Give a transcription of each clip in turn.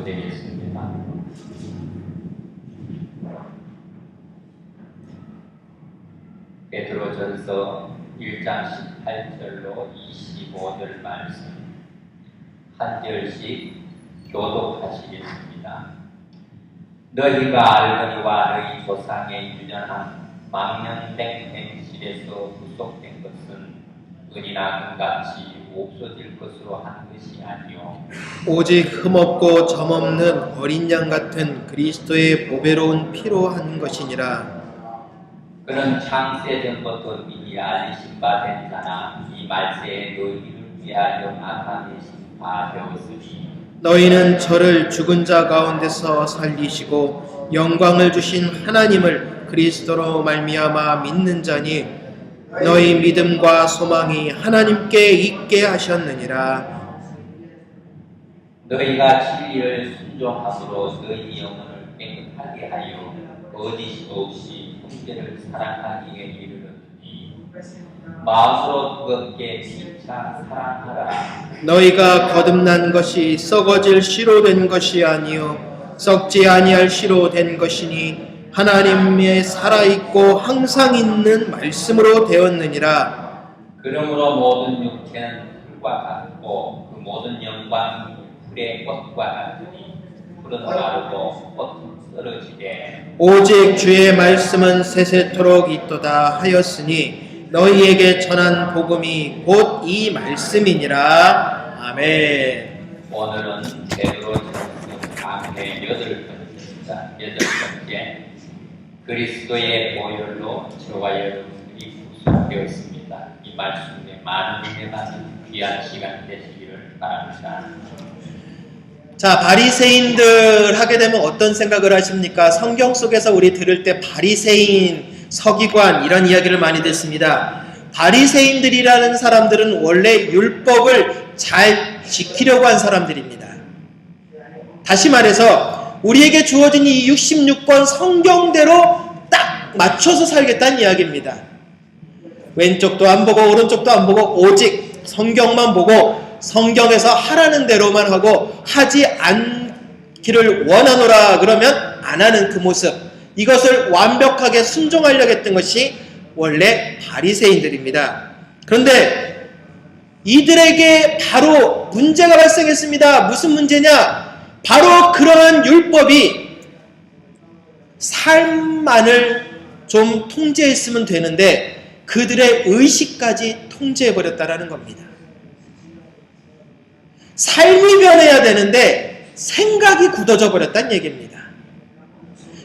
기도드리겠습니다. 베드로전서 1장 18절로 25절 말씀 한 절씩 교독하시겠습니다. 너희가 알거니와 너희 조상의 유전한 망령된 행실에서 구속된 것은 은이나 금같이 없어질 것으로 한 것이 아니요 오직 흠없고 점없는 어린 양 같은 그리스도의 보배로운 피로 한 것이니라. 그는 창세전부터 미리 알리신 바 된 자나 이 말세에 너희를 위하여 나타내신 바 되었으니 너희는 저를 죽은 자 가운데서 살리시고 영광을 주신 하나님을 그리스도로 말미암아 믿는 자니 너희 믿음과 소망이 하나님께 있게 하셨느니라. 너희가 진리를 순종함으로 너희 영혼을 깨끗하게 하여 거짓 없이 형제를 사랑하기에 이르렀으니 마음으로 뜨겁게 피차 사랑하라. 너희가 거듭난 것이 썩어질 씨로 된 것이 아니요 썩지 아니할 씨로 된 것이니 하나님의 살아있고 항상 있는 말씀으로 되었느니라. 그러므로 모든 육체는 풀과 같고 그 모든 영광이 풀의 꽃과 같으니 풀은 마르고 꽃은 쓰러지되 오직 주의 말씀은 세세토록 있도다 하였으니 너희에게 전한 복음이 곧 이 말씀이니라. 아멘. 오늘은 베드로전서 강의 8번째 그리스도의 보혈로 저와 여러분들이 구속되었습니다. 이 말씀에 많은 은혜 받는 귀한 시간 되시기를 바랍니다. 자, 바리새인들 하게 되면 어떤 생각을 하십니까? 성경 속에서 우리 들을 때 바리새인, 서기관 이런 이야기를 많이 듣습니다. 바리새인들이라는 사람들은 원래 율법을 잘 지키려고 한 사람들입니다. 다시 말해서 우리에게 주어진 이 66권 성경대로 딱 맞춰서 살겠다는 이야기입니다. 왼쪽도 안 보고 오른쪽도 안 보고 오직 성경만 보고 성경에서 하라는 대로만 하고 하지 않기를 원하노라 그러면 안 하는 그 모습, 이것을 완벽하게 순종하려고 했던 것이 원래 바리새인들입니다. 그런데 이들에게 바로 문제가 발생했습니다. 무슨 문제냐? 바로 그러한 율법이 삶만을 좀 통제했으면 되는데 그들의 의식까지 통제해버렸다라는 겁니다. 삶이 변해야 되는데 생각이 굳어져 버렸다는 얘기입니다.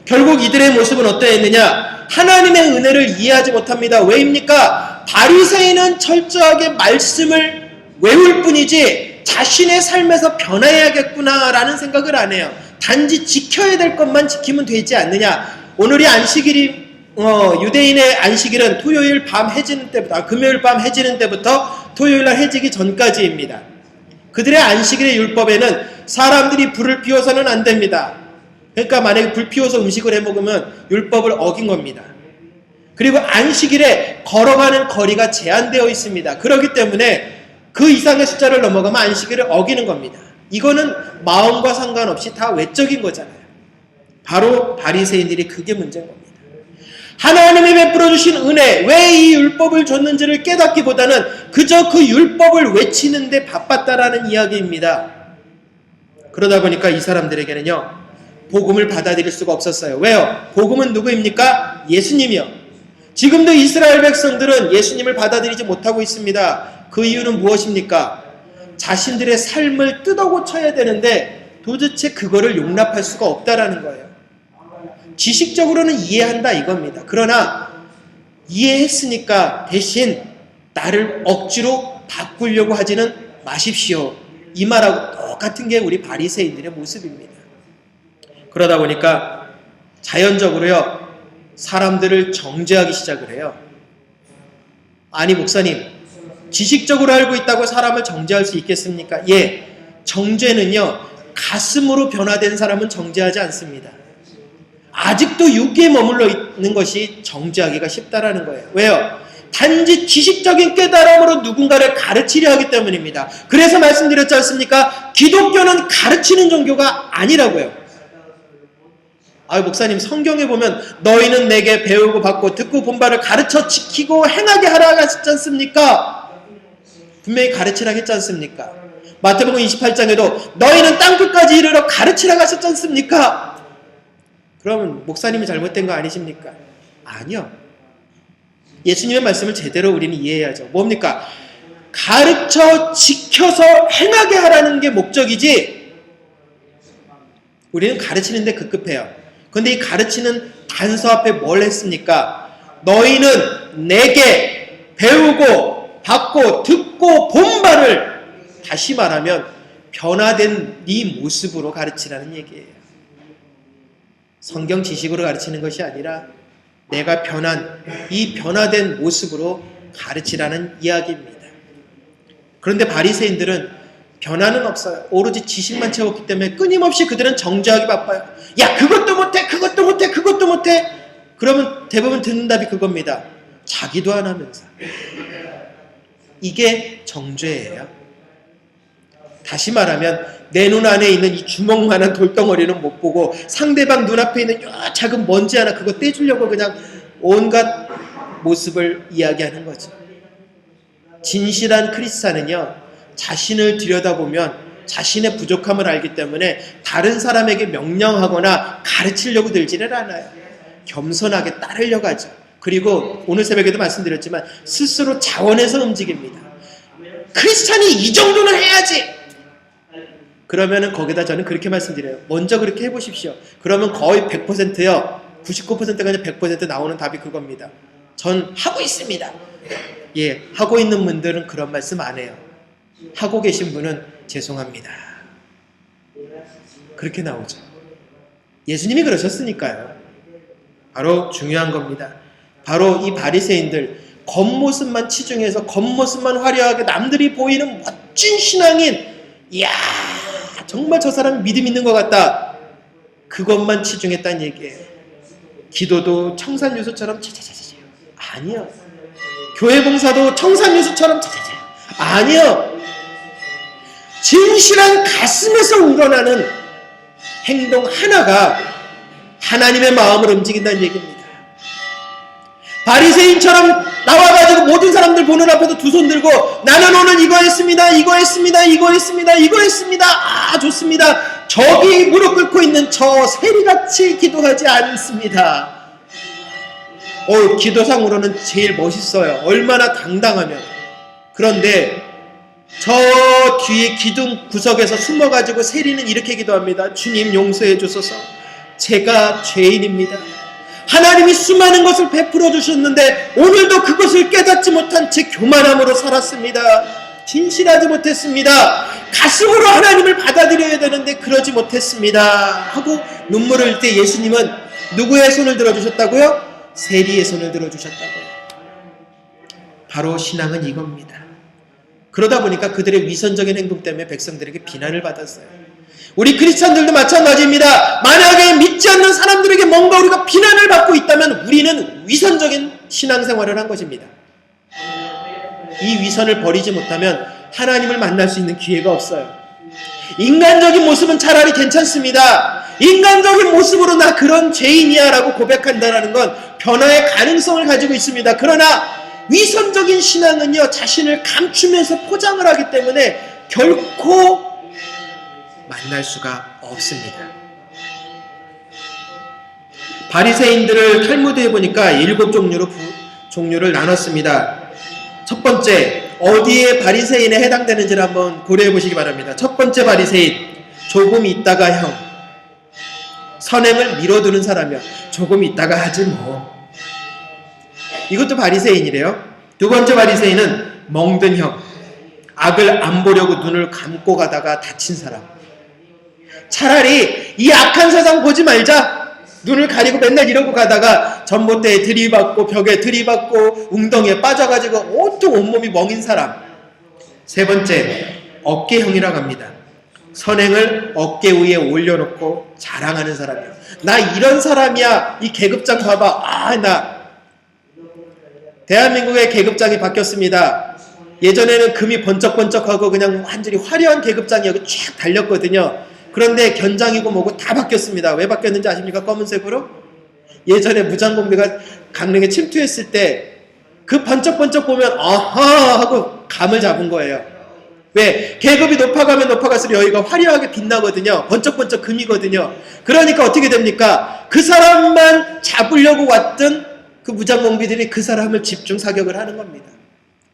결국 이들의 모습은 어떠했느냐? 하나님의 은혜를 이해하지 못합니다. 왜입니까? 바리새인은 철저하게 말씀을 외울 뿐이지 자신의 삶에서 변해야겠구나라는 생각을 안 해요. 단지 지켜야 될 것만 지키면 되지 않느냐. 오늘이 안식일이 유대인의 안식일은 토요일 밤 해지는 때부터 금요일 밤 해지는 때부터 토요일 날 해지기 전까지입니다. 그들의 안식일의 율법에는 사람들이 불을 피워서는 안 됩니다. 그러니까 만약에 불 피워서 음식을 해 먹으면 율법을 어긴 겁니다. 그리고 안식일에 걸어가는 거리가 제한되어 있습니다. 그렇기 때문에 그 이상의 숫자를 넘어가면 안식일을 어기는 겁니다. 이거는 마음과 상관없이 다 외적인 거잖아요. 바로 바리새인들이 그게 문제인 겁니다. 하나님이 베풀어 주신 은혜, 왜 이 율법을 줬는지를 깨닫기보다는 그저 그 율법을 외치는데 바빴다라는 이야기입니다. 그러다 보니까 이 사람들에게는요, 복음을 받아들일 수가 없었어요. 왜요? 복음은 누구입니까? 예수님이요. 지금도 이스라엘 백성들은 예수님을 받아들이지 못하고 있습니다. 그 이유는 무엇입니까? 자신들의 삶을 뜯어고쳐야 되는데 도대체 그거를 용납할 수가 없다라는 거예요. 지식적으로는 이해한다 이겁니다. 그러나 이해했으니까 대신 나를 억지로 바꾸려고 하지는 마십시오. 이 말하고 똑같은 게 우리 바리새인들의 모습입니다. 그러다 보니까 자연적으로요, 사람들을 정죄하기 시작을 해요. 아니 목사님, 지식적으로 알고 있다고 사람을 정죄할 수 있겠습니까? 예, 정죄는요, 가슴으로 변화된 사람은 정죄하지 않습니다. 아직도 육에 머물러 있는 것이 정죄하기가 쉽다라는 거예요. 왜요? 단지 지식적인 깨달음으로 누군가를 가르치려 하기 때문입니다. 그래서 말씀드렸지 않습니까? 기독교는 가르치는 종교가 아니라고요. 목사님, 성경에 보면 너희는 내게 배우고 받고 듣고 본 바를 가르쳐 지키고 행하게 하라고 하셨지 않습니까? 분명히 가르치라고 했지 않습니까? 마태복음 28장에도 너희는 땅끝까지 이르러 가르치라고 하셨지 않습니까? 그러면 목사님이 잘못된 거 아니십니까? 아니요. 예수님의 말씀을 제대로 우리는 이해해야죠. 뭡니까? 가르쳐 지켜서 행하게 하라는 게 목적이지, 우리는 가르치는데 급급해요. 그런데 이 가르치는 단서 앞에 뭘 했습니까? 너희는 내게 배우고 받고 듣고 본 바를, 다시 말하면 변화된 네 모습으로 가르치라는 얘기예요. 성경 지식으로 가르치는 것이 아니라 내가 이 변화된 모습으로 가르치라는 이야기입니다. 그런데 바리새인들은 변화는 없어요. 오로지 지식만 채웠기 때문에 끊임없이 그들은 정죄하기 바빠요. 야, 그것도 못해, 그것도 못해, 그것도 못해. 그러면 대부분 듣는 답이 그겁니다. 자기도 안 하면서. 이게 정죄예요. 다시 말하면 내 눈 안에 있는 이 주먹만한 돌덩어리는 못 보고 상대방 눈앞에 있는 요 작은 먼지 하나 그거 떼주려고 그냥 온갖 모습을 이야기하는 거죠. 진실한 크리스찬은요, 자신을 들여다보면 자신의 부족함을 알기 때문에 다른 사람에게 명령하거나 가르치려고 들지를 않아요. 겸손하게 따르려고 하죠. 그리고 오늘 새벽에도 말씀드렸지만 스스로 자원해서 움직입니다. 크리스찬이 이 정도는 해야지. 그러면은 거기다 저는 그렇게 말씀드려요. 먼저 그렇게 해보십시오. 그러면 거의 100%요. 99%가 아니라 100% 나오는 답이 그겁니다. 전 하고 있습니다. 예, 하고 있는 분들은 그런 말씀 안 해요. 하고 계신 분은 죄송합니다. 그렇게 나오죠. 예수님이 그러셨으니까요. 바로 중요한 겁니다. 바로 이 바리새인들, 겉모습만 치중해서 겉모습만 화려하게 남들이 보이는 멋진 신앙인, 이야 정말 저 사람이 믿음 있는 것 같다, 그것만 치중했다는 얘기예요. 기도도 청산유수처럼 차차차차, 아니요. 교회 봉사도 청산유수처럼 차차차, 아니요. 진실한 가슴에서 우러나는 행동 하나가 하나님의 마음을 움직인다는 얘기입니다. 바리새인처럼 나와가지고 모든 사람들 보는 앞에서 두 손 들고 나는 오늘 이거 했습니다, 이거 했습니다, 이거 했습니다, 이거 했습니다, 아 좋습니다, 저기 무릎 꿇고 있는 저 세리같이 기도하지 않습니다. 기도상으로는 제일 멋있어요. 얼마나 당당하면. 그런데 저 뒤에 기둥 구석에서 숨어가지고 세리는 이렇게 기도합니다. 주님 용서해 주소서, 제가 죄인입니다. 하나님이 수많은 것을 베풀어 주셨는데 오늘도 그것을 깨닫지 못한 제 교만함으로 살았습니다. 진실하지 못했습니다. 가슴으로 하나님을 받아들여야 되는데 그러지 못했습니다 하고 눈물을 흘릴 때 예수님은 누구의 손을 들어주셨다고요? 세리의 손을 들어주셨다고요. 바로 신앙은 이겁니다. 그러다 보니까 그들의 위선적인 행동 때문에 백성들에게 비난을 받았어요. 우리 크리스찬들도 마찬가지입니다. 만약에 믿지 않는 사람들에게 뭔가 우리가 비난을 받고 있다면 우리는 위선적인 신앙생활을 한 것입니다. 이 위선을 버리지 못하면 하나님을 만날 수 있는 기회가 없어요. 인간적인 모습은 차라리 괜찮습니다. 인간적인 모습으로 나 그런 죄인이야 라고 고백한다는 건 변화의 가능성을 가지고 있습니다. 그러나 위선적인 신앙은요, 자신을 감추면서 포장을 하기 때문에 결코 만날 수가 없습니다. 바리새인들을 탈무드에 보니까 7종류로 종류를 나눴습니다. 첫 번째, 어디에 바리새인에 해당되는지를 한번 고려해 보시기 바랍니다. 첫 번째 바리새인, 조금 있다가 형. 선행을 미뤄두는 사람이야. 조금 있다가 하지 뭐. 이것도 바리새인이래요. 두 번째 바리새인은 멍든 형. 악을 안 보려고 눈을 감고 가다가 다친 사람. 차라리 이 악한 세상 보지 말자. 눈을 가리고 맨날 이러고 가다가 전봇대에 들이받고 벽에 들이받고 웅덩이에 빠져가지고 온통 온몸이 멍인 사람. 세 번째, 어깨형이라고 합니다. 선행을 어깨 위에 올려놓고 자랑하는 사람이에요. 나 이런 사람이야. 이 계급장 봐봐. 나 대한민국의 계급장이 바뀌었습니다. 예전에는 금이 번쩍번쩍하고 그냥 완전히 화려한 계급장이 여기 쫙 달렸거든요. 그런데 견장이고 뭐고 다 바뀌었습니다. 왜 바뀌었는지 아십니까? 검은색으로? 예전에 무장공비가 강릉에 침투했을 때 그 번쩍번쩍 보면 아하 하고 감을 잡은 거예요. 왜? 계급이 높아가면 높아갈수록 여기가 화려하게 빛나거든요. 번쩍번쩍 금이거든요. 그러니까 어떻게 됩니까? 그 사람만 잡으려고 왔던 그 무장공비들이 그 사람을 집중 사격을 하는 겁니다.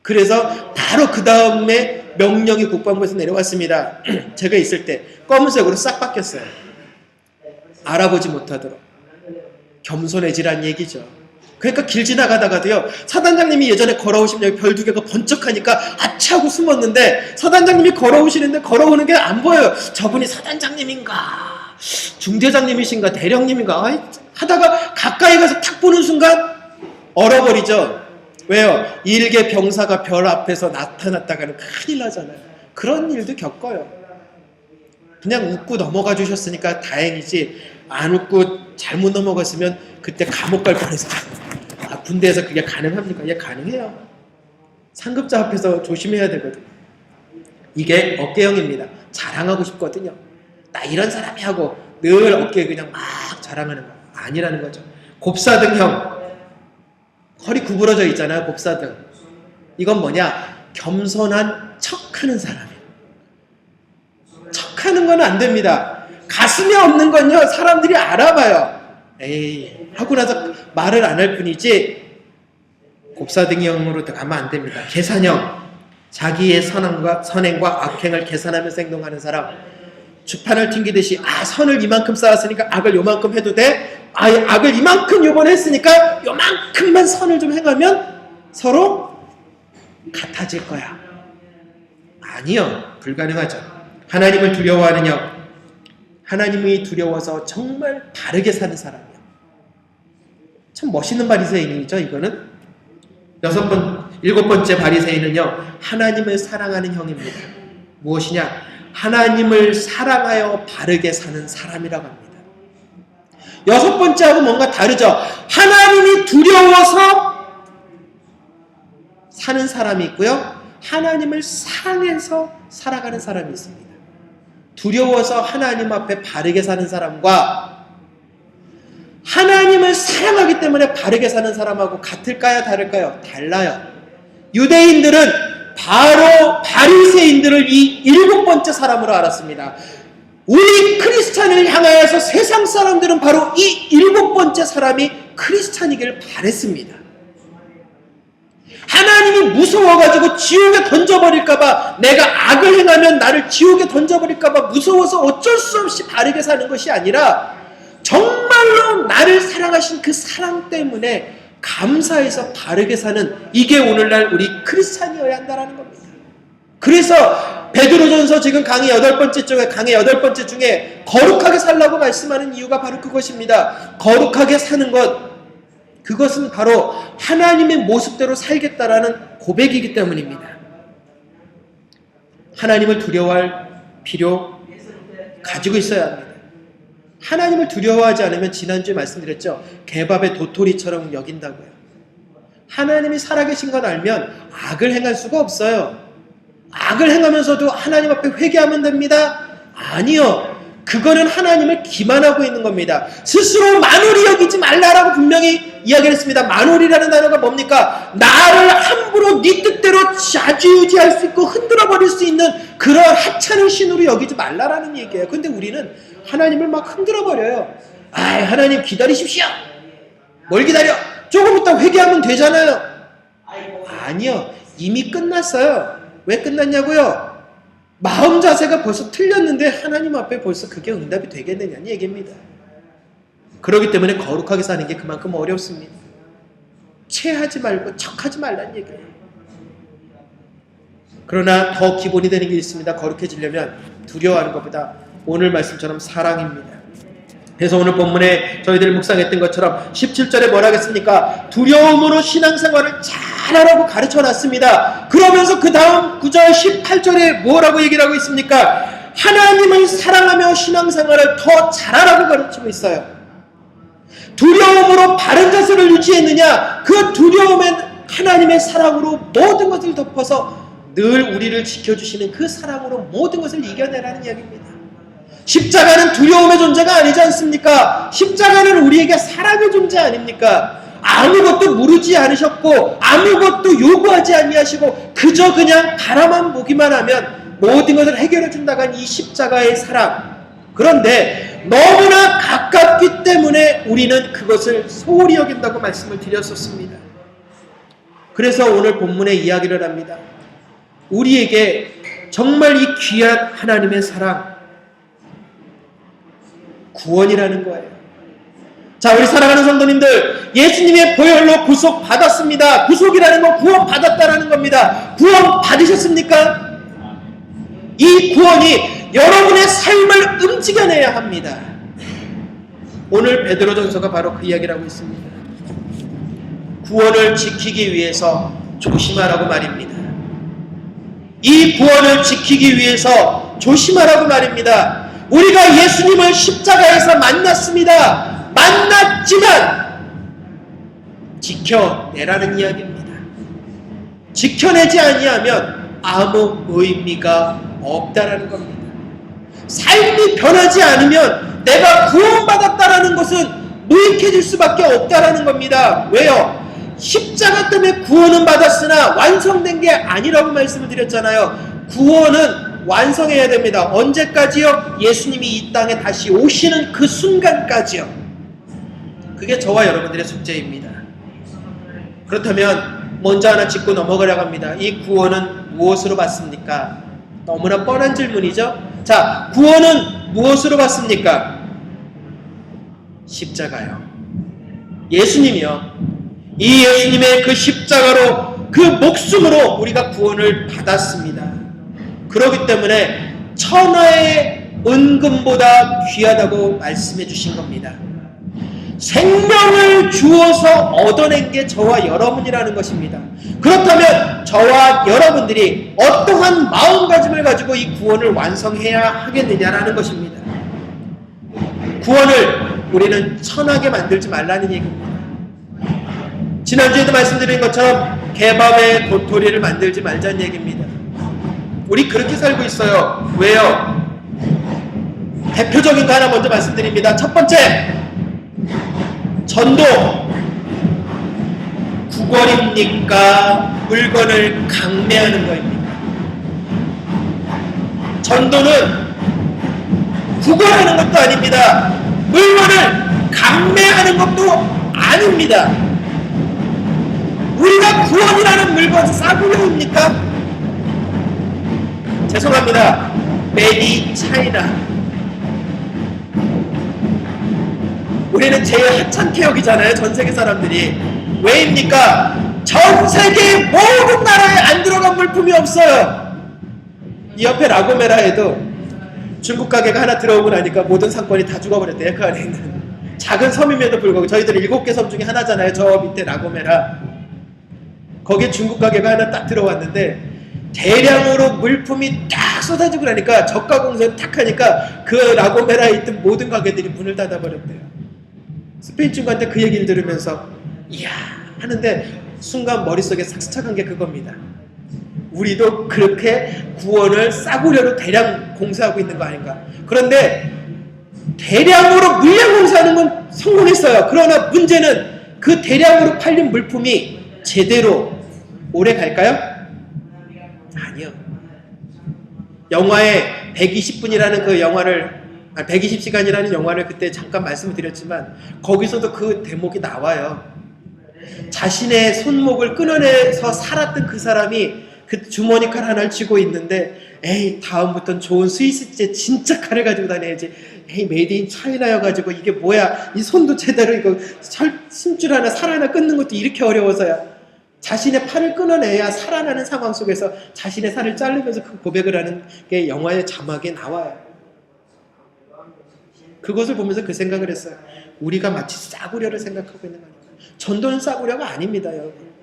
그래서 바로 그 다음에 명령이 국방부에서 내려왔습니다. 제가 있을 때 검은색으로 싹 바뀌었어요. 알아보지 못하도록. 겸손해지란 얘기죠. 그러니까 길 지나가다가도요, 사단장님이 예전에 걸어오시면 여기 별 2개가 번쩍하니까 아차 하고 숨었는데, 사단장님이 걸어오시는데 걸어오는 게 안 보여요. 저분이 사단장님인가 중대장님이신가 대령님인가 하다가 가까이 가서 탁 보는 순간 얼어버리죠. 왜요? 일개 병사가 별 앞에서 나타났다가는 큰일 나잖아요. 그런 일도 겪어요. 그냥 웃고 넘어가 주셨으니까 다행이지, 안 웃고 잘못 넘어갔으면 그때 감옥 갈 뻔했어요. 군대에서 그게 가능합니까? 예, 가능해요. 상급자 앞에서 조심해야 되거든요. 이게 어깨형입니다. 자랑하고 싶거든요. 나 이런 사람이 하고 늘 어깨에 그냥 막 자랑하는 거 아니라는 거죠. 곱사등형, 허리 구부러져 있잖아요. 곱사등. 이건 뭐냐? 겸손한 척하는 사람이에요. 척하는 건 안 됩니다. 가슴이 없는 건요, 사람들이 알아봐요. 에이 하고 나서 말을 안 할 뿐이지. 곱사등형으로 가면 안 됩니다. 계산형, 자기의 선행과 악행을 계산하면서 행동하는 사람. 주판을 튕기듯이 선을 이만큼 쌓았으니까 악을 요만큼 해도 돼? 악을 이만큼 요번에 했으니까 요만큼만 선을 좀 행하면 서로 같아질 거야. 아니요, 불가능하죠. 하나님을 두려워하는 형, 하나님이 두려워서 정말 바르게 사는 사람이요. 참 멋있는 바리새인이죠. 이거는 7번째 바리새인은요, 하나님을 사랑하는 형입니다. 무엇이냐? 하나님을 사랑하여 바르게 사는 사람이라고 합니다. 6번째하고 뭔가 다르죠. 하나님이 두려워서 사는 사람이 있고요, 하나님을 사랑해서 살아가는 사람이 있습니다. 두려워서 하나님 앞에 바르게 사는 사람과 하나님을 사랑하기 때문에 바르게 사는 사람하고 같을까요? 다를까요? 달라요. 유대인들은 바로 바리새인들을 이 7번째 사람으로 알았습니다. 우리 크리스찬을 향하여서 세상 사람들은 바로 이 7번째 사람이 크리스찬이길 바랬습니다. 하나님이 무서워가지고 지옥에 던져버릴까봐, 내가 악을 행하면 나를 지옥에 던져버릴까봐 무서워서 어쩔 수 없이 바르게 사는 것이 아니라 정말로 나를 사랑하신 그 사랑 때문에 감사해서 바르게 사는, 이게 오늘날 우리 크리스찬이어야 한다는 겁니다. 그래서 베드로전서 지금 강의 8번째 중에 거룩하게 살라고 말씀하는 이유가 바로 그것입니다. 거룩하게 사는 것, 그것은 바로 하나님의 모습대로 살겠다라는 고백이기 때문입니다. 하나님을 두려워할 필요 가지고 있어야 합니다. 하나님을 두려워하지 않으면 지난주에 말씀드렸죠. 개밥의 도토리처럼 여긴다고요. 하나님이 살아계신 건 알면 악을 행할 수가 없어요. 악을 행하면서도 하나님 앞에 회개하면 됩니다? 아니요. 그거는 하나님을 기만하고 있는 겁니다. 스스로 만홀히 여기지 말라라고 분명히 이야기를 했습니다. 만홀이라는 단어가 뭡니까? 나를 함부로 네 뜻대로 좌지우지할 수 있고 흔들어 버릴 수 있는 그런 하찮은 신으로 여기지 말라라는 얘기예요. 근데 우리는 하나님을 막 흔들어 버려요. 하나님 기다리십시오. 뭘 기다려? 조금 있다 회개하면 되잖아요. 아니요. 이미 끝났어요. 왜 끝났냐고요? 마음 자세가 벌써 틀렸는데 하나님 앞에 벌써 그게 응답이 되겠느냐는 얘기입니다. 그렇기 때문에 거룩하게 사는 게 그만큼 어렵습니다. 체하지 말고 척하지 말라는 얘기예요. 그러나 더 기본이 되는 게 있습니다. 거룩해지려면 두려워하는 것보다 오늘 말씀처럼 사랑입니다. 그래서 오늘 본문에 저희들이 묵상했던 것처럼 17절에 뭐라 하겠습니까? 두려움으로 신앙생활을 잘하라고 가르쳐놨습니다. 그러면서 그 다음 9절 18절에 뭐라고 얘기를 하고 있습니까? 하나님을 사랑하며 신앙생활을 더 잘하라고 가르치고 있어요. 두려움으로 바른 자세를 유지했느냐? 그 두려움에 하나님의 사랑으로 모든 것을 덮어서 늘 우리를 지켜주시는 그 사랑으로 모든 것을 이겨내라는 이야기입니다. 십자가는 두려움의 존재가 아니지 않습니까? 십자가는 우리에게 사랑의 존재 아닙니까? 아무것도 물으지 않으셨고 아무것도 요구하지 아니하시고 그저 그냥 바라만 보기만 하면 모든 것을 해결해 준다고 한 이 십자가의 사랑. 그런데 너무나 가깝기 때문에 우리는 그것을 소홀히 여긴다고 말씀을 드렸었습니다. 그래서 오늘 본문의 이야기를 합니다. 우리에게 정말 이 귀한 하나님의 사랑, 구원이라는 거예요. 자, 우리 사랑하는 성도님들, 예수님의 보혈로 구속 받았습니다. 구속이라는 건 구원 받았다라는 겁니다. 구원 받으셨습니까? 이 구원이 여러분의 삶을 움직여내야 합니다. 오늘 베드로전서가 바로 그 이야기를 하고 있습니다. 구원을 지키기 위해서 조심하라고 말입니다. 이 구원을 지키기 위해서 조심하라고 말입니다. 우리가 예수님을 십자가에서 만났습니다. 만났지만 지켜내라는 이야기입니다. 지켜내지 아니하면 아무 의미가 없다라는 겁니다. 삶이 변하지 않으면 내가 구원받았다라는 것은 무익해질 수밖에 없다라는 겁니다. 왜요? 십자가 때문에 구원은 받았으나 완성된 게 아니라고 말씀을 드렸잖아요. 구원은 완성해야 됩니다. 언제까지요? 예수님이 이 땅에 다시 오시는 그 순간까지요. 그게 저와 여러분들의 숙제입니다. 그렇다면 먼저 하나 짚고 넘어가려고 합니다. 이 구원은 무엇으로 받습니까? 너무나 뻔한 질문이죠. 자, 구원은 무엇으로 받습니까? 십자가요. 예수님이요. 이 예수님의 그 십자가로 그 목숨으로 우리가 구원을 받았습니다. 그렇기 때문에 천하의 은금보다 귀하다고 말씀해 주신 겁니다. 생명을 주어서 얻어낸 게 저와 여러분이라는 것입니다. 그렇다면 저와 여러분들이 어떠한 마음가짐을 가지고 이 구원을 완성해야 하겠느냐라는 것입니다. 구원을 우리는 천하게 만들지 말라는 얘기입니다. 지난주에도 말씀드린 것처럼 개밥의 도토리를 만들지 말자는 얘기입니다. 우리 그렇게 살고 있어요. 왜요? 대표적인 거 하나 먼저 말씀드립니다. 첫 번째, 전도. 구걸입니까? 물건을 강매하는 거입니다. 전도는 구걸하는 것도 아닙니다. 물건을 강매하는 것도 아닙니다. 우리가 구원이라는 물건 싸구려입니까? 죄송합니다. 메디 차이나. 우리는 제일 하찮게 여기잖아요. 전 세계 사람들이. 왜입니까? 전 세계 모든 나라에 안 들어간 물품이 없어요. 이 옆에 라고메라에도 중국 가게가 하나 들어오고 나니까 모든 상권이 다 죽어버렸대요. 그 안에 있는 작은 섬임에도 불구하고. 저희들 7개 섬 중에 하나잖아요. 저 밑에 라고메라. 거기에 중국 가게가 하나 딱 들어왔는데 대량으로 물품이 딱 쏟아지고 나니까 저가 공세를 탁 하니까 그 라고메라에 있던 모든 가게들이 문을 닫아버렸대요. 스페인 친구한테 그 얘기를 들으면서 이야 하는데 순간 머릿속에 싹 스쳐간 게 그겁니다. 우리도 그렇게 구원을 싸구려로 대량 공세하고 있는 거 아닌가. 그런데 대량으로 물량 공세하는 건 성공했어요. 그러나 문제는 그 대량으로 팔린 물품이 제대로 오래 갈까요? 아니요. 영화의 120분이라는 그 영화를 120시간이라는 영화를 그때 잠깐 말씀을 드렸지만 거기서도 그 대목이 나와요. 자신의 손목을 끊어내서 살았던 그 사람이 그 주머니 칼 하나를 쥐고 있는데 에이 다음부터는 좋은 스위스제 진짜 칼을 가지고 다녀야지. 에이 메이드 인 차이나여가지고 이게 뭐야 이 손도 제대로 이거 심줄 하나 살 하나 끊는 것도 이렇게 어려워서야. 자신의 팔을 끊어내야 살아나는 상황 속에서 자신의 살을 자르면서 그 고백을 하는 게 영화의 자막에 나와요. 그것을 보면서 그 생각을 했어요. 우리가 마치 싸구려를 생각하고 있는 거 아닌가. 전도는 싸구려가 아닙니다, 여러분.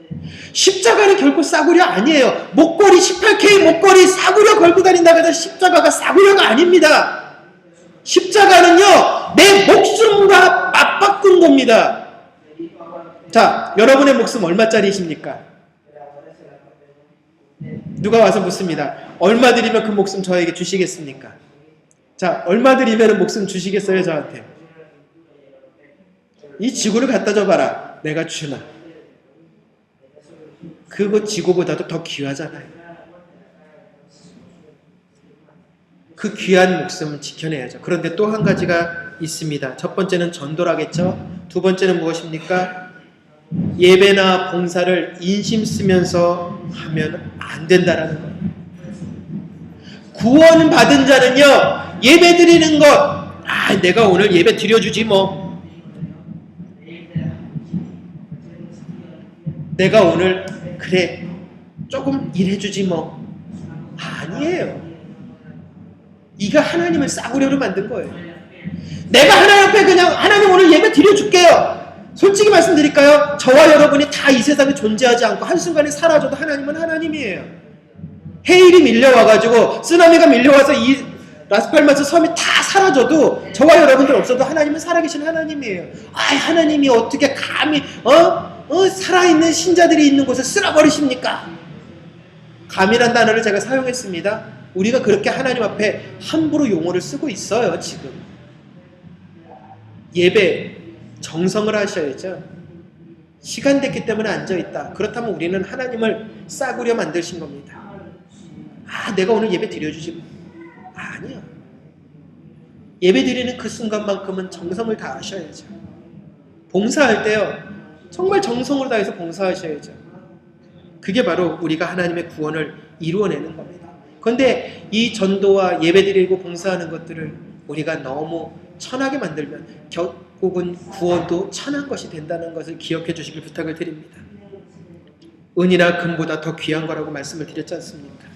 십자가는 결코 싸구려 아니에요. 목걸이 18K 목걸이 싸구려 걸고 다닌다고 해서 십자가가 싸구려가 아닙니다. 십자가는요 내 목숨과 맞바꾼 겁니다. 자, 여러분의 목숨 얼마짜리십니까? 누가 와서 묻습니다. 얼마 드리면 그 목숨 저에게 주시겠습니까? 자, 얼마 드리면 목숨 주시겠어요, 저한테? 이 지구를 갖다 줘봐라. 내가 주나. 그거 지구보다도 더 귀하잖아요. 그 귀한 목숨을 지켜내야죠. 그런데 또 한 가지가 있습니다. 첫 번째는 전도라겠죠. 두 번째는 무엇입니까? 예배나 봉사를 인심 쓰면서 하면 안 된다라는 거예요. 구원 받은 자는요, 예배 드리는 것, 내가 오늘 예배 드려주지 뭐. 내가 오늘 그래 조금 일해주지 뭐. 아니에요. 이가 하나님을 싸구려로 만든 거예요. 내가 하나님 앞에 그냥 하나님 오늘 예배 드려줄게요. 솔직히 말씀드릴까요? 저와 여러분이 다 이 세상에 존재하지 않고 한순간에 사라져도 하나님은 하나님이에요. 해일이 밀려와가지고 쓰나미가 밀려와서 이 라스팔마스 섬이 다 사라져도 저와 여러분들 없어도 하나님은 살아계신 하나님이에요. 하나님이 어떻게 감히 살아있는 신자들이 있는 곳에 쓸어버리십니까? 감이란 단어를 제가 사용했습니다. 우리가 그렇게 하나님 앞에 함부로 용어를 쓰고 있어요. 지금 예배 정성을 하셔야죠. 시간 됐기 때문에 앉아있다. 그렇다면 우리는 하나님을 싸구려 만드신 겁니다. 내가 오늘 예배 드려주지. 아니야. 예배 드리는 그 순간만큼은 정성을 다하셔야죠. 봉사할 때요, 정말 정성을 다해서 봉사하셔야죠. 그게 바로 우리가 하나님의 구원을 이루어내는 겁니다. 그런데 이 전도와 예배 드리고 봉사하는 것들을 우리가 너무 천하게 만들면 결국은 구원도 천한 것이 된다는 것을 기억해 주시길 부탁을 드립니다. 은이나 금보다 더 귀한 거라고 말씀을 드렸지 않습니까?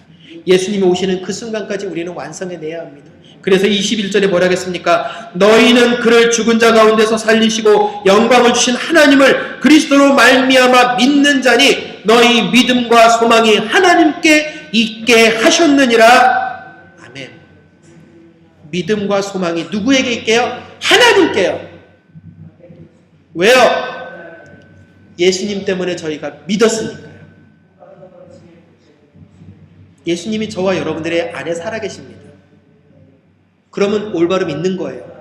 예수님이 오시는 그 순간까지 우리는 완성해내야 합니다. 그래서 21절에 뭐라 하겠습니까? 너희는 그를 죽은 자 가운데서 살리시고 영광을 주신 하나님을 그리스도로 말미암아 믿는 자니 너희 믿음과 소망이 하나님께 있게 하셨느니라. 아멘. 믿음과 소망이 누구에게 있게요? 하나님께요. 왜요? 예수님 때문에 저희가 믿었으니까요. 예수님이 저와 여러분들의 안에 살아계십니다. 그러면 올바로 믿는 거예요.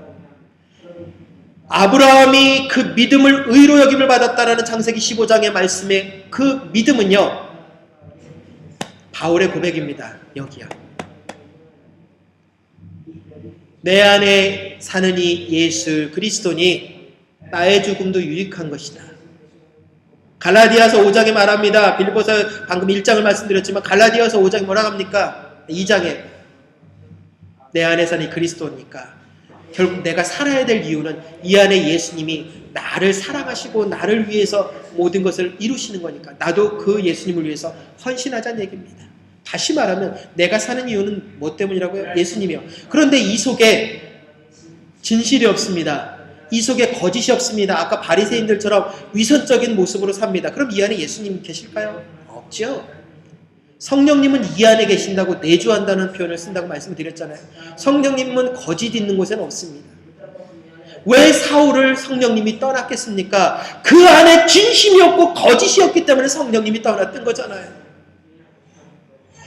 아브라함이 그 믿음을 의로 여김을 받았다라는 창세기 15장의 말씀의 그 믿음은요, 바울의 고백입니다. 여기요. 내 안에 사는 이 예수 그리스도니 나의 죽음도 유익한 것이다. 갈라디아서 5장에 말합니다. 빌립보서 방금 1장을 말씀드렸지만 갈라디아서 5장에 뭐라고 합니까? 2장에 내 안에 사는 그리스도니까 결국 내가 살아야 될 이유는 이 안에 예수님이 나를 사랑하시고 나를 위해서 모든 것을 이루시는 거니까 나도 그 예수님을 위해서 헌신하자는 얘기입니다. 다시 말하면 내가 사는 이유는 뭐 때문이라고요? 예수님이요. 그런데 이 속에 진실이 없습니다. 이 속에 거짓이 없습니다. 아까 바리새인들처럼 위선적인 모습으로 삽니다. 그럼 이 안에 예수님 계실까요? 없죠. 성령님은 이 안에 계신다고 내주한다는 표현을 쓴다고 말씀드렸잖아요. 성령님은 거짓 있는 곳에는 없습니다. 왜 사울을 성령님이 떠났겠습니까? 그 안에 진심이 없고 거짓이 없기 때문에 성령님이 떠났던 거잖아요.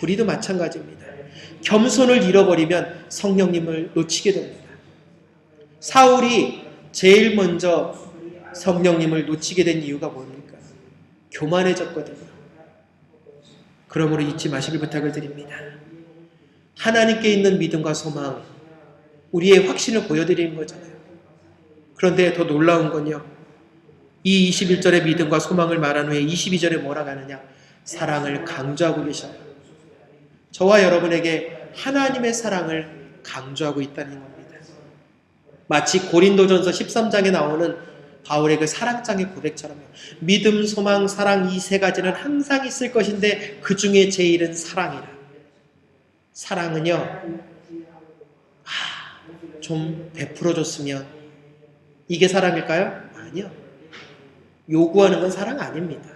우리도 마찬가지입니다. 겸손을 잃어버리면 성령님을 놓치게 됩니다. 사울이 제일 먼저 성령님을 놓치게 된 이유가 뭡니까? 교만해졌거든요. 그러므로 잊지 마시길 부탁을 드립니다. 하나님께 있는 믿음과 소망, 우리의 확신을 보여드리는 거잖아요. 그런데 더 놀라운 건요, 이 21절의 믿음과 소망을 말한 후에 22절에 뭐라고 하느냐? 사랑을 강조하고 계셔요. 저와 여러분에게 하나님의 사랑을 강조하고 있다는 겁니다. 마치 고린도전서 13장에 나오는 바울의 그 사랑장의 고백처럼요. 믿음, 소망, 사랑 이 세 가지는 항상 있을 것인데 그 중에 제일은 사랑이라. 사랑은요, 좀 베풀어줬으면 이게 사랑일까요? 아니요. 요구하는 건 사랑 아닙니다.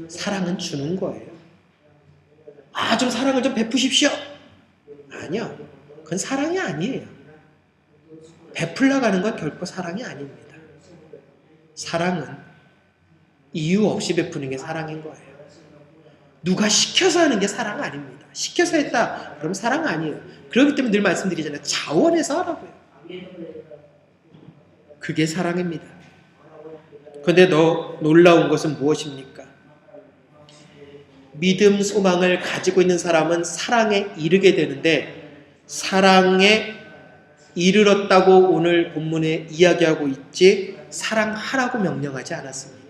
사랑은 주는 거예요. 좀 사랑을 좀 베푸십시오. 아니요. 그건 사랑이 아니에요. 베풀러 가는 건 결코 사랑이 아닙니다. 사랑은 이유 없이 베푸는 게 사랑인 거예요. 누가 시켜서 하는 게 사랑 아닙니다. 시켜서 했다. 그럼 사랑 아니에요. 그렇기 때문에 늘 말씀드리잖아요. 자원해서 하라고요. 그게 사랑입니다. 그런데 놀라운 것은 무엇입니까? 믿음, 소망을 가지고 있는 사람은 사랑에 이르게 되는데 사랑에 이르렀다고 오늘 본문에 이야기하고 있지 사랑하라고 명령하지 않았습니다.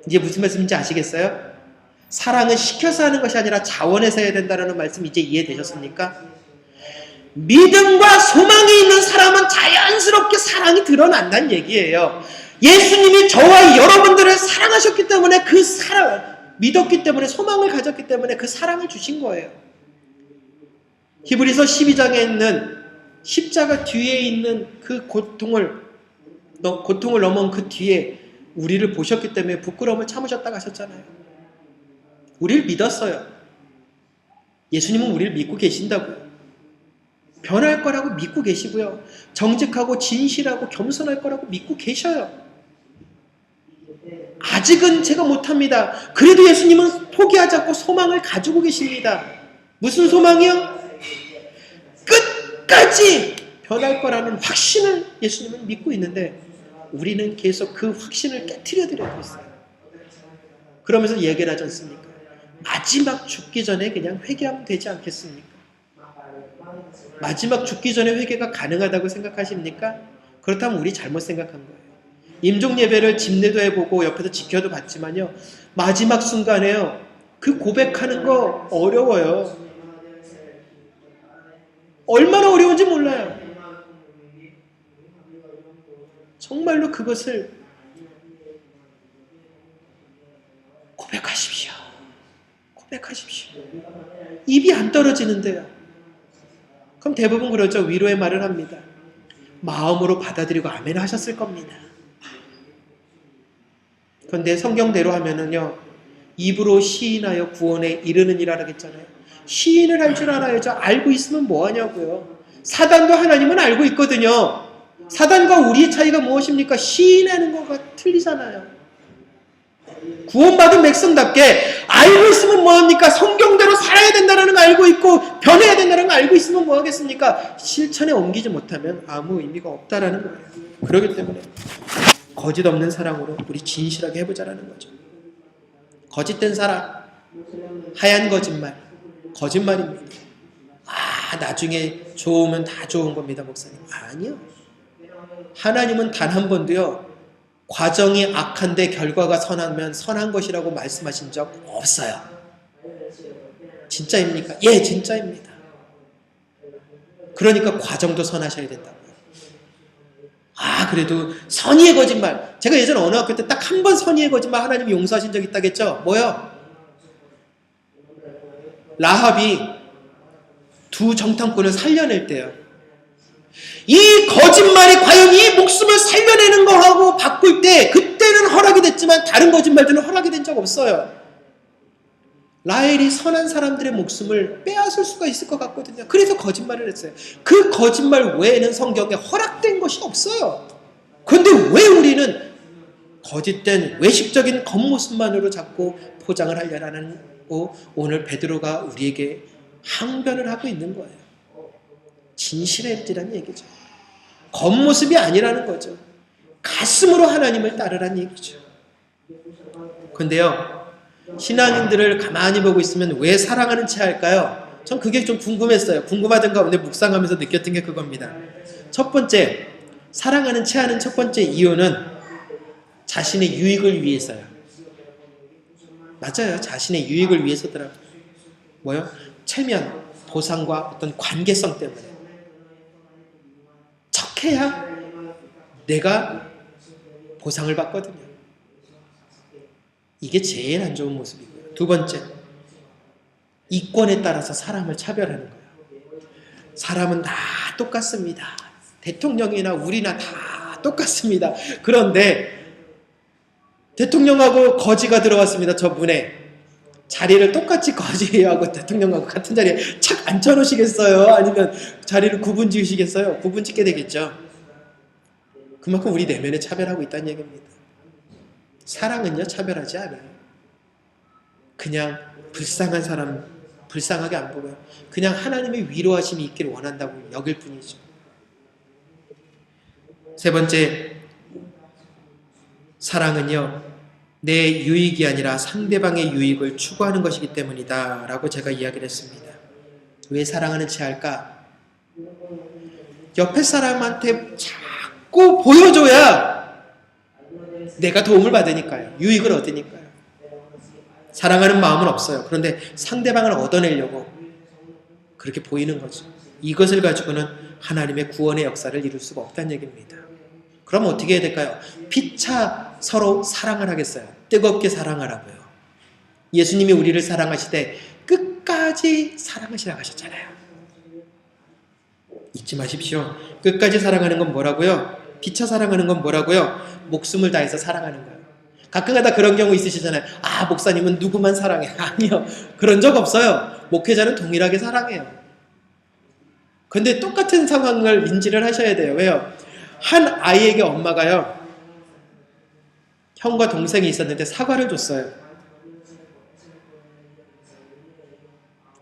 이제 무슨 말씀인지 아시겠어요? 사랑은 시켜서 하는 것이 아니라 자원해서 해야 된다는 말씀 이제 이해되셨습니까? 믿음과 소망이 있는 사람은 자연스럽게 사랑이 드러난다는 얘기예요. 예수님이 저와 여러분들을 사랑하셨기 때문에 그 사랑, 믿었기 때문에 소망을 가졌기 때문에 그 사랑을 주신 거예요. 히브리서 12장에 있는 십자가 뒤에 있는 그 고통을 넘어온 그 뒤에 우리를 보셨기 때문에 부끄러움을 참으셨다고 하셨잖아요. 우리를 믿었어요. 예수님은 우리를 믿고 계신다고요. 변할 거라고 믿고 계시고요. 정직하고 진실하고 겸손할 거라고 믿고 계셔요. 아직은 제가 못합니다. 그래도 예수님은 포기하지 않고 소망을 가지고 계십니다. 무슨 소망이요? 끝까지 변할 거라는 확신을 예수님은 믿고 있는데 우리는 계속 그 확신을 깨트려 드리고 있어요. 그러면서 얘기를 하지 않습니까? 마지막 죽기 전에 그냥 회개하면 되지 않겠습니까? 마지막 죽기 전에 회개가 가능하다고 생각하십니까? 그렇다면 우리 잘못 생각한 거예요. 임종 예배를 집례도 해보고 옆에서 지켜도 봤지만요. 마지막 순간에요. 그 고백하는 거 어려워요. 얼마나 어려운지 몰라요. 정말로 그것을 고백하십시오. 고백하십시오. 입이 안 떨어지는데요. 그럼 대부분 그러죠. 위로의 말을 합니다. 마음으로 받아들이고 아멘 하셨을 겁니다. 그런데 성경대로 하면은요. 입으로 시인하여 구원에 이르는 이라 하겠잖아요. 시인을 할 줄 알아야죠. 알고 있으면 뭐하냐고요. 사단도 하나님은 알고 있거든요. 사단과 우리의 차이가 무엇입니까? 시인하는 거가 틀리잖아요. 구원받은 백성답게 알고 있으면 뭐합니까? 성경대로 살아야 된다는 거 알고 있고 변해야 된다는 거 알고 있으면 뭐하겠습니까? 실천에 옮기지 못하면 아무 의미가 없다라는 거예요. 그렇기 때문에 거짓 없는 사랑으로 우리 진실하게 해보자라는 거죠. 거짓된 사랑, 하얀 거짓말, 거짓말입니다. 나중에 좋으면 다 좋은 겁니다, 목사님. 아니요. 하나님은 단 한 번도요. 과정이 악한데 결과가 선하면 선한 것이라고 말씀하신 적 없어요. 진짜입니까? 예, 진짜입니다. 그러니까 과정도 선하셔야 된다고요. 그래도 선의의 거짓말. 제가 예전에 어느 학교 때 딱 한 번 선의의 거짓말 하나님이 용서하신 적 있다겠죠? 뭐요? 라합이 두 정탐꾼을 살려낼 때요. 이 거짓말이 과연 이 목숨을 살려내는 거하고 바꿀 때 그때는 허락이 됐지만 다른 거짓말들은 허락이 된 적 없어요. 라헬이 선한 사람들의 목숨을 빼앗을 수가 있을 것 같거든요. 그래서 거짓말을 했어요. 그 거짓말 외에는 성경에 허락된 것이 없어요. 그런데 왜 우리는 거짓된 외식적인 겉모습만으로 자꾸 포장을 하려는 오늘 베드로가 우리에게 항변을 하고 있는 거예요. 진실해지라는 얘기죠. 겉모습이 아니라는 거죠. 가슴으로 하나님을 따르라는 얘기죠. 근데요, 신앙인들을 가만히 보고 있으면 왜 사랑하는 채 할까요? 전 그게 좀 궁금했어요. 궁금하던가 근데 묵상하면서 느꼈던 게 그겁니다. 첫 번째, 사랑하는 채 하는 첫 번째 이유는 자신의 유익을 위해서요. 맞아요. 자신의 유익을 위해서더라고요. 뭐요? 체면, 보상과 어떤 관계성 때문에. 척해야 내가 보상을 받거든요. 이게 제일 안 좋은 모습이고요. 두 번째, 이권에 따라서 사람을 차별하는 거예요. 사람은 다 똑같습니다. 대통령이나 우리나 다 똑같습니다. 그런데 대통령하고 거지가 들어왔습니다. 저 문에. 자리를 똑같이 거지하고 대통령하고 같은 자리에 착 앉혀놓으시겠어요? 아니면 자리를 구분 지으시겠어요? 구분 짓게 되겠죠. 그만큼 우리 내면에 차별하고 있다는 얘기입니다. 사랑은요, 차별하지 않아요. 그냥 불쌍한 사람 불쌍하게 안 보고요. 그냥 하나님의 위로하심이 있기를 원한다고 여길 뿐이죠. 세 번째, 사랑은요, 내 유익이 아니라 상대방의 유익을 추구하는 것이기 때문이다 라고 제가 이야기를 했습니다. 왜 사랑하는 체 할까? 옆에 사람한테 자꾸 보여줘야 내가 도움을 받으니까요. 유익을 얻으니까요. 사랑하는 마음은 없어요. 그런데 상대방을 얻어내려고 그렇게 보이는 거죠. 이것을 가지고는 하나님의 구원의 역사를 이룰 수가 없다는 얘기입니다. 그럼 어떻게 해야 될까요? 피차 서로 사랑을 하겠어요. 뜨겁게 사랑하라고요. 예수님이 우리를 사랑하시되 끝까지 사랑하시라고 하셨잖아요. 잊지 마십시오. 끝까지 사랑하는 건 뭐라고요? 피차 사랑하는 건 뭐라고요? 목숨을 다해서 사랑하는 거예요. 가끔가다 그런 경우 있으시잖아요. 아, 목사님은 누구만 사랑해. 아니요. 그런 적 없어요. 목회자는 동일하게 사랑해요. 근데 똑같은 상황을 인지를 하셔야 돼요. 왜요? 한 아이에게 엄마가요, 형과 동생이 있었는데 사과를 줬어요.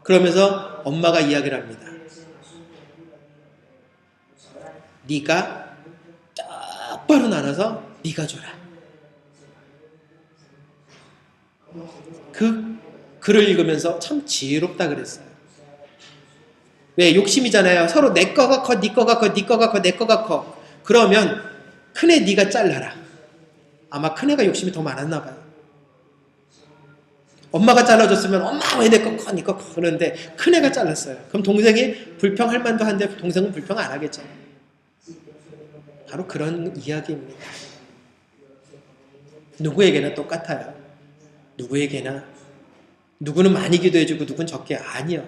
그러면서 엄마가 이야기를 합니다. 네가 똑바로 나눠서 네가 줘라. 그 글을 읽으면서 참 지혜롭다 그랬어요. 왜? 욕심이잖아요. 서로 내 거가 커, 네 거가 커, 네 거가 커, 내 거가 커. 그러면 큰애 네가 잘라라. 아마 큰애가 욕심이 더 많았나 봐요. 엄마가 잘라줬으면 엄마 왜 내 거 커, 네 거 커 그러는데 큰애가 잘랐어요. 그럼 동생이 불평할 만도 한데 동생은 불평 안 하겠죠. 바로 그런 이야기입니다. 누구에게나 똑같아요. 누구에게나. 누구는 많이 기도해주고 누구는 적게. 아니요.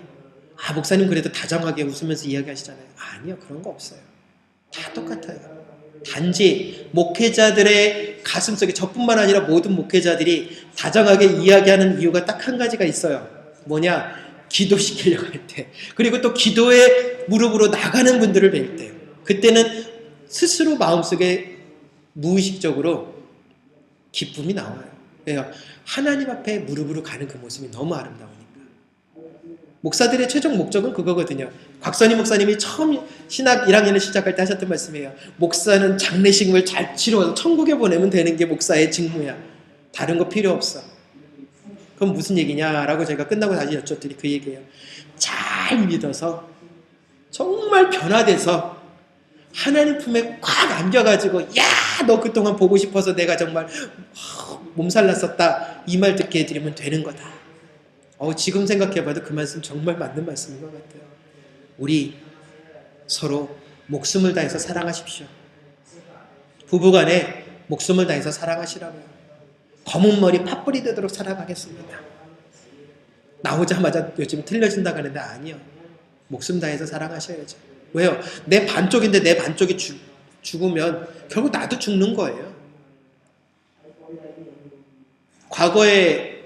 아, 목사님 그래도 다정하게 웃으면서 이야기하시잖아요. 아니요. 그런 거 없어요. 다 똑같아요. 단지 목회자들의 가슴속에, 저뿐만 아니라 모든 목회자들이 다정하게 이야기하는 이유가 딱 한 가지가 있어요. 뭐냐? 기도시키려고 할 때. 그리고 또 기도의 무릎으로 나가는 분들을 뵐 때. 그때는 스스로 마음속에 무의식적으로 기쁨이 나와요. 왜요? 하나님 앞에 무릎으로 가는 그 모습이 너무 아름다우니까. 목사들의 최종 목적은 그거거든요. 곽선희 목사님이 처음 신학 1학년을 시작할 때 하셨던 말씀이에요. 목사는 장례식을 잘 치러서 천국에 보내면 되는 게 목사의 직무야. 다른 거 필요 없어. 그럼 무슨 얘기냐라고 제가 끝나고 다시 여쭤더니 그 얘기예요. 잘 믿어서 정말 변화돼서 하나님 품에 꽉 안겨가지고 야, 너 그동안 보고 싶어서 내가 정말 몸살 났었다. 이 말 듣게 해드리면 되는 거다. 지금 생각해봐도 그 말씀 정말 맞는 말씀인 것 같아요. 우리 서로 목숨을 다해서 사랑하십시오. 부부간에 목숨을 다해서 사랑하시라고요. 검은 머리 팥불이 되도록 사랑하겠습니다. 나오자마자 요즘 틀려진다고 하는데 아니요. 목숨 다해서 사랑하셔야죠. 왜요? 내 반쪽인데 내 반쪽이 죽으면 결국 나도 죽는 거예요. 과거에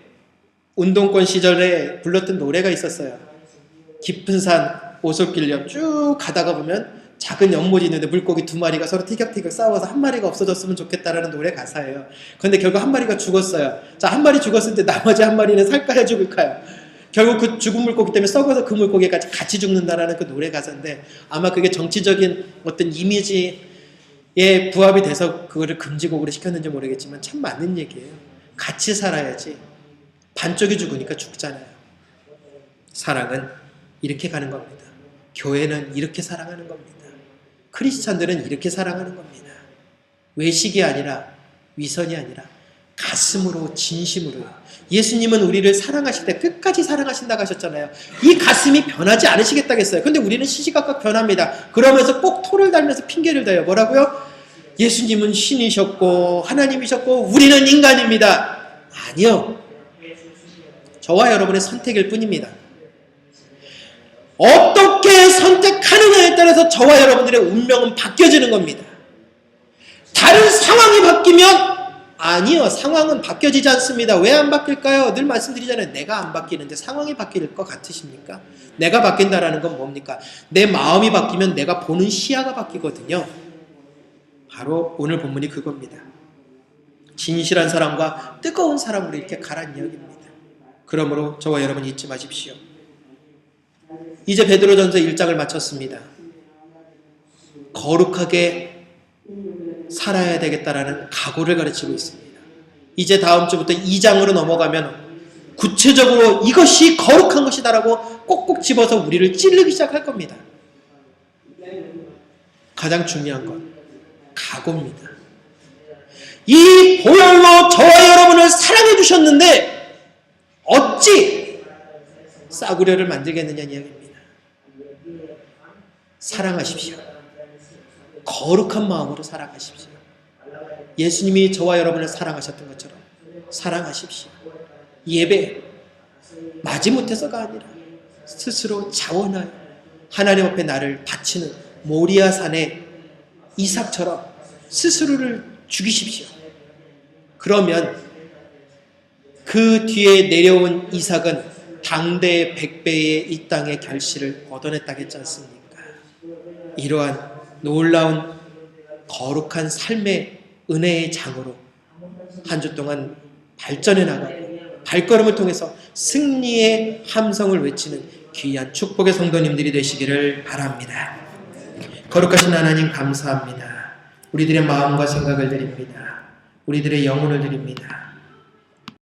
운동권 시절에 불렀던 노래가 있었어요. 깊은 산 오솔길 옆 쭉 가다가 보면 작은 연못이 있는데 물고기 2마리가 서로 티격태격 싸워서 한 마리가 없어졌으면 좋겠다라는 노래 가사예요. 그런데 결국 한 마리가 죽었어요. 자, 한 마리 죽었을 때 나머지 한 마리는 살까요 죽을까요? 결국 그 죽은 물고기 때문에 썩어서 그 물고기까지 같이 죽는다라는 그 노래 가사인데 아마 그게 정치적인 어떤 이미지에 부합이 돼서 그거를 금지곡으로 시켰는지 모르겠지만 참 맞는 얘기예요. 같이 살아야지. 반쪽이 죽으니까 죽잖아요. 사랑은 이렇게 가는 겁니다. 교회는 이렇게 사랑하는 겁니다. 크리스찬들은 이렇게 사랑하는 겁니다. 외식이 아니라 위선이 아니라 가슴으로 진심으로요. 예수님은 우리를 사랑하실 때 끝까지 사랑하신다고 하셨잖아요. 이 가슴이 변하지 않으시겠다고 했어요. 근데 우리는 시시각각 변합니다. 그러면서 꼭 토를 달면서 핑계를 대요. 뭐라고요? 예수님은 신이셨고 하나님이셨고 우리는 인간입니다. 아니요. 저와 여러분의 선택일 뿐입니다. 어떻게 선택하느냐에 따라서 저와 여러분들의 운명은 바뀌어지는 겁니다. 다른 상황이 바뀌면 아니요. 상황은 바뀌어지지 않습니다. 왜 안 바뀔까요? 늘 말씀드리잖아요. 내가 안 바뀌는데 상황이 바뀔 것 같으십니까? 내가 바뀐다라는 건 뭡니까? 내 마음이 바뀌면 내가 보는 시야가 바뀌거든요. 바로 오늘 본문이 그겁니다. 진실한 사람과 뜨거운 사람으로 이렇게 가라는 이야기입니다. 그러므로 저와 여러분 잊지 마십시오. 이제 베드로전서 1장을 마쳤습니다. 거룩하게 살아야 되겠다라는 각오를 가르치고 있습니다. 이제 다음 주부터 2장으로 넘어가면 구체적으로 이것이 거룩한 것이다라고 꼭꼭 집어서 우리를 찌르기 시작할 겁니다. 가장 중요한 건 각오입니다. 이 보혈로 저와 여러분을 사랑해 주셨는데 어찌 싸구려를 만들겠느냐는 이야기입니다. 사랑하십시오. 거룩한 마음으로 사랑하십시오. 예수님이 저와 여러분을 사랑하셨던 것처럼 사랑하십시오. 예배 마지못해서가 아니라 스스로 자원하여 하나님 앞에 나를 바치는 모리아 산의 이삭처럼 스스로를 죽이십시오. 그러면 그 뒤에 내려온 이삭은 당대의 100배의 이 땅의 결실을 얻어냈다겠지 않습니까? 이러한 놀라운 거룩한 삶의 은혜의 장으로 한 주 동안 발전해 나가고 발걸음을 통해서 승리의 함성을 외치는 귀한 축복의 성도님들이 되시기를 바랍니다. 거룩하신 하나님 감사합니다. 우리들의 마음과 생각을 드립니다. 우리들의 영혼을 드립니다.